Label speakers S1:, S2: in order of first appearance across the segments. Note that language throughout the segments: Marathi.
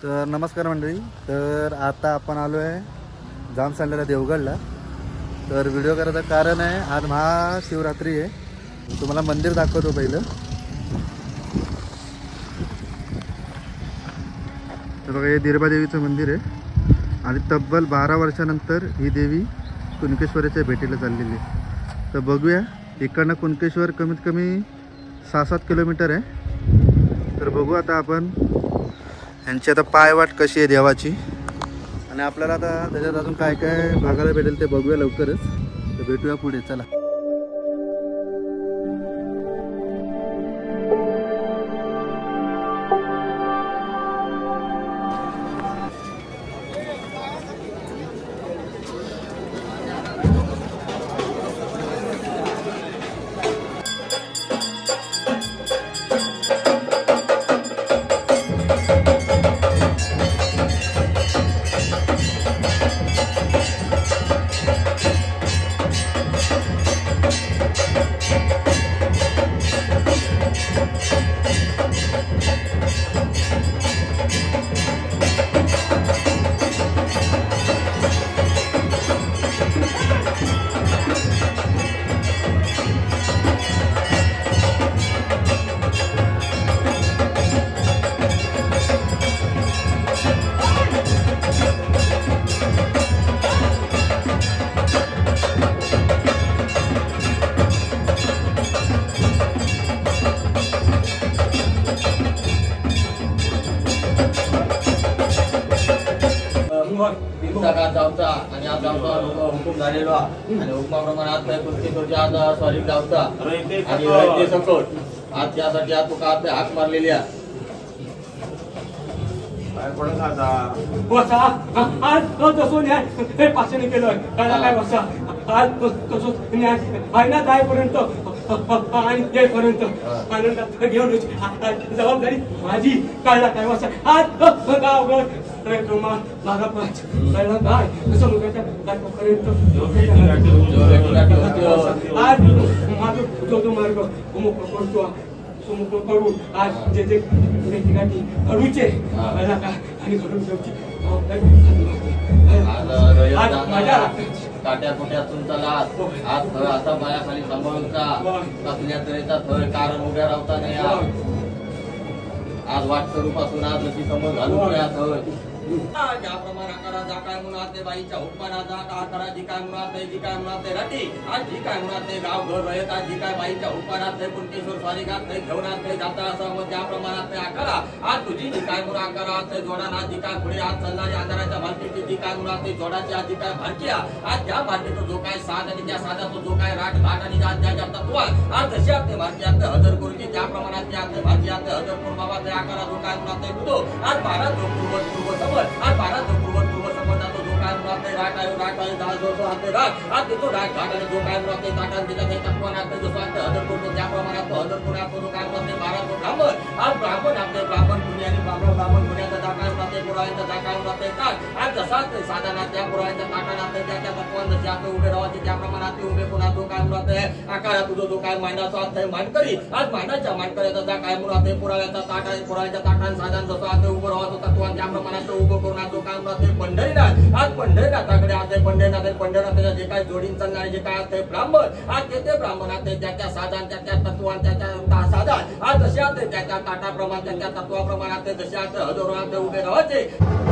S1: तर नमस्कार मंडळी. तर आता आपण आलो आहे जामसंड्याला देवगडला. तर व्हिडिओ करायचं कारण आहे, आज महाशिवरात्री आहे. तुम्हाला मंदिर दाखवतो पहिलं. तर बघा, हे दिरबादेवीचं मंदिर आहे आणि तब्बल 12 वर्षानंतर ही देवी कुणकेश्वराच्या भेटीला चाललेली आहे. तर बघूया, इकडनं कुणकेश्वर कमीत कमी 6-7 किलोमीटर आहे. तर बघू आता आपण यांची आता पायवाट कशी आहे देवाची, आणि आपल्याला आता त्याच्यात अजून काय काय बघायला भेटेल ते बघूया लवकरच. तर भेटूया पुढे, चला.
S2: जावचा आणि आज गावचा हुकूम झालेलो आणि हुकुमाप्रमाणे आज कुणकेश्वरच्या आज स्वारी गावचा आणि रयते सकट आज त्यासाठी आज तुका आज हाक मारलेली आहे.
S3: आज कसो न्याय हे पाचने केलं काय बसा आज कसो न्याय फायना जायपर्यंत आणि तेपर्यंत आनंदात घेऊन जबाबदारी माझी कळला काय बसा आज गाव तुम्हाला माझा पाच कळला काय कसं मुलाच्या पर्यंत आज माझं जो मार्ग उमुक करतो सुमुख करून आज जे जे ठिकाणी घडूचे मला का आणि घडून ठेवची
S2: काट्या कुट्यातून चला आज आता पायाखाली सांभाळून का कसल्या तऱ्हेचा थळ कारण उभ्या राहता नाही. आज वाट स्वरूपासून आज अशी समज घालून ज्याप्रमाणे आकारा जा काय म्हणून बाईच्या हुकमाना जा आकारा जी काय म्हणून जी काय म्हणून राठी आज जी काय म्हणून गाव घर रयत आज जी काय बाईच्या हुकमानात कुणकेश्वर स्वारी घात घेऊनात जाता असं ज्या प्रमाणात आकारा आज तुझी जी काय म्हणून आकारा जोडा जी काय पुढे आज चालणारी आधाराच्या भारतीची जी काय म्हणून जोडाची आज जी काय भारतीय आज ज्या भारतीचा जो काय साध आणि त्या साधाचा जो काय राठ घाट आणि ज्या तत्व आज जसे आपले भारतीय हजर करून ज्या प्रमाणात आपले भारतीय हजर करून बाबा ते आकारा जो काय म्हणून आज भारत जो पूर्व आज भारत पूर्व समजातो जो काय म्हणते राट आहे दास जो हाते राट आज तो राट घाट आणि जो काय म्हणते ताटात त्याच्या तत्वानात जो सांगते हजर करतो त्या प्रमाणात तो हजर करून आपण जो काय म्हणते भारत जो ब्राह्मण आज ब्राह्मण आपले ब्राह्मण पुण्य आणि ब्राह्मण पुण्याचा जा काय म्हणते पुराव्यांचा जा काय म्हणते ताट आज जसा साधनात त्या पुराव्यांच्या ताटानात त्या तत्वान जसे आपण उभे राहायचे त्या प्रमाणात ते उभे पुन्हा जो काय म्हणते आकारा तुझो जो काय मांडाचा आहे मानकरी आज मांडाच्या मानकऱ्याचा जा काय म्हणते पुराव्याचा ताट आहे पुराव्याच्या ताटान साधन जसं आता उभं राहायचं तत्वान त्या प्रमाणात उभं करून जो काय म्हणते पंढरीनाथ आज पंढरीनाथाकडे आज पंढरीनाथाच्या जे काय जोडीन चालणारे जे काय असते ब्राह्मण आज ते ब्राह्मणात त्या साधन त्या तत्वान त्या साधन आज जसे असते त्या ताटाप्रमाणे त्या तत्वाप्रमाणात जसे असते हजर उभे राहायचे.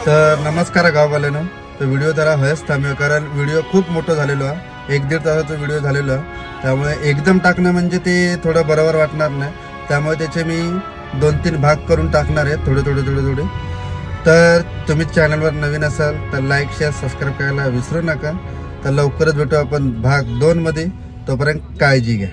S1: तर नमस्कार गाववाल्यानं. तर व्हिडिओ जरा हयच थांबूया कारण व्हिडिओ खूप मोठं झालेलो आहे. 1-1.5 तासाचा व्हिडिओ झालेलो आहे. त्यामुळे एकदम टाकणं म्हणजे ते थोडं बरोबर वाटणार नाही. त्यामुळे त्याचे मी 2-3 भाग करून टाकणार आहे थोडे. तर तुम्ही चॅनलवर नवीन असाल तर लाईक शेअर सबस्क्राईब करायला विसरू नका. तर लवकरच भेटू आपण भाग 2 मध्ये. तोपर्यंत काळजी घ्या.